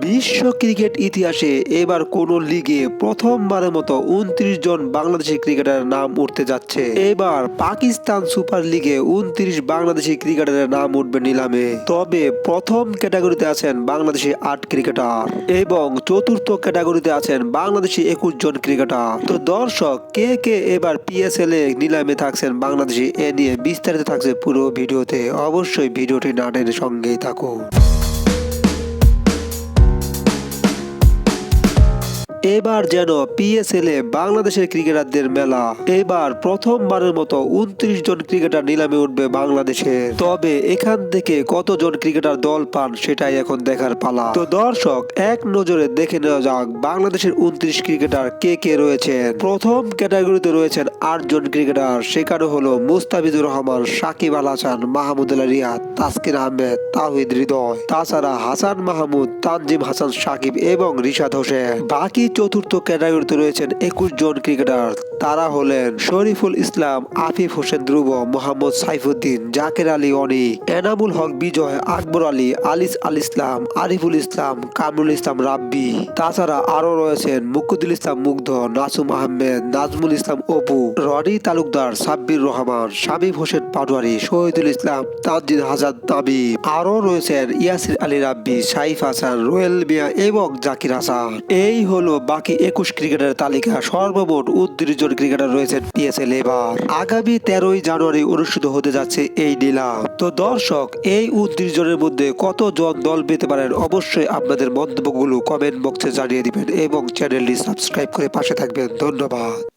বিশ্ব ক্রিকেট ইতিহাসে এবার কোন লিগে প্রথমবারের মতো 29 জন বাংলাদেশি ক্রিকেটারের নাম উঠতে যাচ্ছে। এবার পাকিস্তান সুপার লিগে 29 বাংলাদেশি ক্রিকেটারের নাম উঠবে নিলামে। তবে প্রথম ক্যাটাগরিতে আছেন বাংলাদেশি 8 ক্রিকেটার এবং চতুর্থ ক্যাটাগরিতে আছেন বাংলাদেশি 21 জন ক্রিকেটার। তো দর্শক, কে কে এবার পিএসএল এ নিলামে থাকছেন বাংলাদেশি, এ নিয়ে বিস্তারিত থাকছে পুরো ভিডিওতে। অবশ্যই ভিডিওটি না টেনে সঙ্গেই থাকুন। এবার যেন পিএসএল এ বাংলাদেশের ক্রিকেটারদের মেলা। এবার প্রথমবারের মতো 29 জন ক্রিকেটার নিলামে উঠবে বাংলাদেশে। তবে এখান থেকে কতজন ক্রিকেটার দল পান সেটাই এখন দেখার পালা। তো দর্শক, এক নজরে দেখে নেওয়া যাক বাংলাদেশের 29 ক্রিকেটার কে কে রয়েছেন। প্রথম ক্যাটাগরিতে রয়েছেন 8 জন ক্রিকেটার। সেখানে হলো মুস্তাফিজুর রহমান, সাকিব আল হাসান, মাহমুদুল্লাহ রিয়াদ, তাসকিন আহমেদ, তাওহিদ হৃদয়, তাছাড়া হাসান মাহমুদ, তানজিম হাসান সাকিব এবং রিশাদ হোসেন। বাকি চতুর্থ ক্যাটাগরিতে রয়েছেন 21 জন ক্রিকেটার। তারা হলেন শরীফুল ইসলাম, আফিফ হোসেন ধ্রুব, মোহাম্মদ সাইফুদ্দিন, জাকের আলী অনি, এনামুল হক বিজয়, আকবর আলী, আলিস আল ইসলাম, আরিফুল ইসলাম, কামরুল ইসলাম রাব্বি। তাছাড়া আরো রয়েছেন মুকুদুল ইসলাম মুগ্ধ, নাসুম আহমেদ, নাজমুল ইসলাম অপু, রনি তালুকদার, সাব্বির রহমান, শামীম হোসেন পাটোয়ারি, শহীদুল ইসলাম, তানজিদ হাসান তামিম। আরো রয়েছেন ইয়াসির আলী রাব্বি, সাইফ হাসান, রোয়েল মিয়া এবং জাকির হাসান। এই হলো বাকি 21 ক্রিকেটারের তালিকা। সর্বমোট 29 জন ক্রিকেটার রয়েছেন পিএসএল। এবার আগামী 13ই জানুয়ারি অনুষ্ঠিত হতে যাচ্ছে এই নিলাম। তো দর্শক, এই 29 জনের মধ্যে কতজন দল পেতে পারেন অবশ্যই আপনাদের মন্তব্যগুলো কমেন্ট বক্সে জানিয়ে দিবেন এবং চ্যানেলটি সাবস্ক্রাইব করে পাশে থাকবেন। ধন্যবাদ।